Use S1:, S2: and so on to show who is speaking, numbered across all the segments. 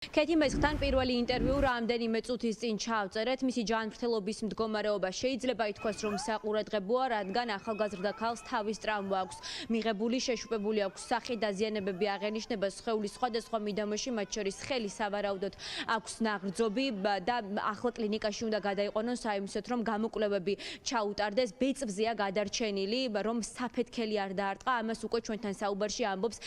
S1: ქეთი მესხთან პირველი ინტერვიუ რამდენიმე წუთის წინ ჩავწერეთ. მისი ჯანმრთელობის მდგომარეობა შეიძლება ითქვას, რომ საყურადღებოა, რადგან ახალგაზრდა ქალს თავის ტრავმა აქვს მიღებული, შეშუპებული აქვს სახე, დაზიანებები აღენიშნება სხეულის სხვადასხვა მიდამოში, მათ შორის ხელი, სავარაუდოდ აქვს ნაღრძობი და ახლა კლინიკაში უნდა გადაიყვანონ საიმისოდ, რომ გამოკვლევები ჩაუტარდეს. ბეწვზეა გადარჩენილი, რომ საფეთქელი არ დაარტყა. ამას უკვე ჩვენთან საუბარში ამბობს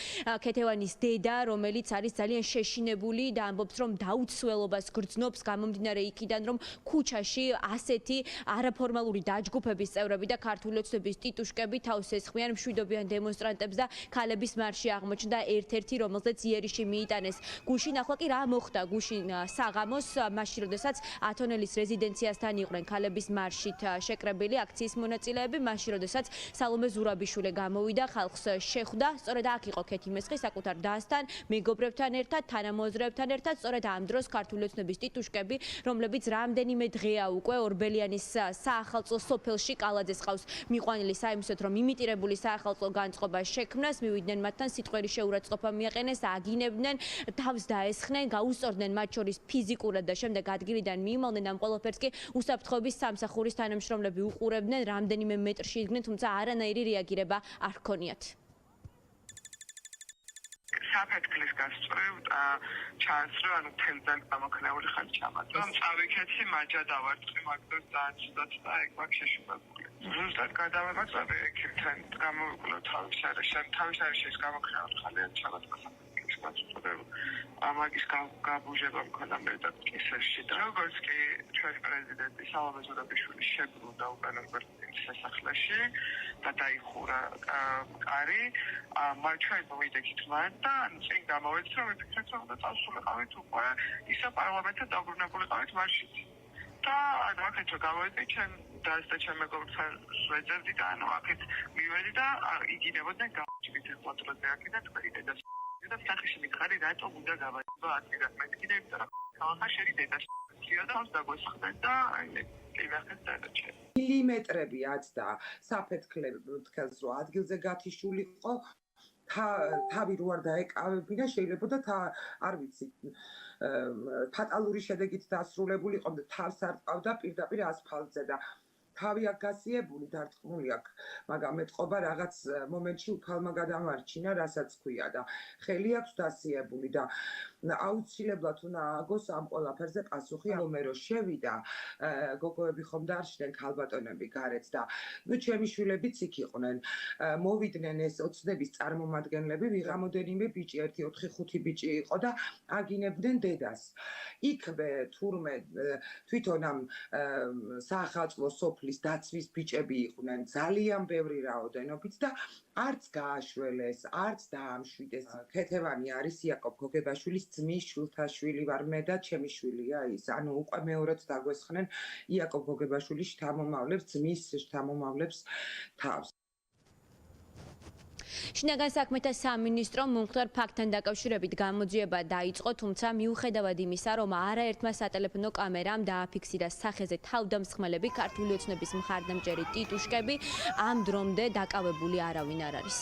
S1: ქეთევანის დედა, რომელიც არის ძალიან შეშინებული და ამბობს, რომ დაუცველობას გრძნობს გამომდინარე იქიდან, რომ ქუჩაში ასეთი არაფორმალური დაჯგუფების წევრები და ქართული ოცნების ტიტუშკები თავს ესხმიან მშვიდობიან დემონსტრანტებს და ქალების მარში აღმოჩნდა ერთ-ერთი, რომელზეც იერიში მიიტანეს. გუშინ ახლა კი რა მოხდა? გუშინ საღამოს, მაშინ როდესაც ათონელის რეზიდენციასთან იყვნენ ქალების მარშით შეკრებილი აქციის მონაწილეები, მაშინ როდესაც სალომე ზურაბიშვილი გამოვიდა, ხალხს შეხვდა, სწორედ აქ იყო ქეთი მესხი საკუთარ დასთან, მეგობრებთან ერთად, თანამოაზრეებთან ერთად, სწორედ ამ დროს ქართული ოცნების ტიტუშკები, რომლებიც რამდენიმე დღეა უკვე ორბელიანის საახალწლო სოფელში კალაძეს ყავს მიყვანილი საიმისოდ, რომ იმიტირებული საახალწლო განწყობა შექმნას, მივიდნენ მათთან სიტყვერი შეურაცხყოფა მიაყენეს, აგინებდნენ, თავს დაესხნენ, გაუსწორდნენ მათ შორის ფიზიკურად და შემდეგ ადგილიდან მიიმალნენ. ამ ყველაფერს კი უსაფრთხოების სამსახურის თანამშრომლები უყურებდნენ, რამდენიმე მეტრში იდგნენ, თუმცა არანაირი რეაგირება არ ჰქონიათ.
S2: საფეთქლის გასწრებ ჩანს, რომ მთელი ძალით გამოქნეული ხარ ჩამატო. წავიქეცი მაჯა დავარტყი, მაგდროს დააცდოთ და ეგ მაგ შეშუპებული. ზუსტად გადავამოწმე ექიმთან, გამოვიკლო თავის არეში ეს გამოქნეული ხალიან ჩამატო საფეთქლის გასწრებ. ამაგის გაბუჟება მქონდა მე და კისერში და როგორც კი ჩვენი პრეზიდენტი სალომე ზურაბიშვილი შებრუნდა უკან სასახლეში და დაიხურა კარი, ჩვენ მოვიდექით მან და წინ გამოვეცი, რომ ვიფიქრეთ, რომ უნდა წავსულიყავით უკვე ისე პარლამენტთან დაბრუნებულიყავით მარშით. და აქეთ რომ გავედი, ჩემ და ჩემ მეგობრებთან ვეძებდი და აქეთ მივედი და იგინებოდნენ გამჭირით პატრონზე აქედან თქვენი დედას და სახეში მითხარი, რატომ უნდა გავადება აქედან მეთქი და იმიტომ რომ ხალხა შენი დედას და დაგვესხდნენ და იმახეთ დადაჩე.
S3: მილიმეტრები აცდა საფეთქლებს, რომ ადგილზე გათიშულიყო, თავი რო არ დაეკავებინა, შეიძლება და არ ვიცი, ფატალური შედეგით დასრულებულიყო და თავს არ ყავდა პირდაპირ ასფალტზე და თავი აქ გასიებული, დარტყმული აქ, მაგრამ მეტყობა რაღაც მომენტში უფალმა გადამარჩინა, რასაც ქვია და ხელი აქვს დასიებული და აუცილებლად უნდა ააგოს ამ ყველაფერზე პასუხი. რომ შევიდა, გოგოები ხომ დარჩნენ, ქალბატონები გარეთ და ჩემი შვილებიც იქ იყვნენ. მოვიდნენ ეს ოცნების წარმომადგენლები, რამოდენიმე ბიჭი, 1-4-5 ბიჭი იყო და აგინებდნენ დედას. იქვე თურმე თვითონ ამ საახალწლო სოფლის დაცვის ბიჭები იყვნენ, ძალიან ბევრი რაოდენობით და არც გააშველეს, არც დაამშვიდეს. ქეთევანი არის იაკობ გოგებაშვილის ძმის შვილთაშვილი ვარ მე და ჩემი შვილია ის. ანუ უკვე მეორედ დაგვესხნენ იაკობ გოგებაშვილის შთამომავლებს, ძმის შთამომავლებს თავს.
S1: შინაგან საქმეთა სამინისტრომ მომხდარ ფაქტთან დაკავშირებით გამოძიება დაიწყო, თუმცა მიუხედავად იმისა, რომ არაერთმა სატელეფონო კამერამ დააფიქსირა სახეზე თავდამსხმელები, ქართული ოცნების მხარდამჭერი ტიტუშკები, ამ დრომდე დაკავებული არავინ არ არის.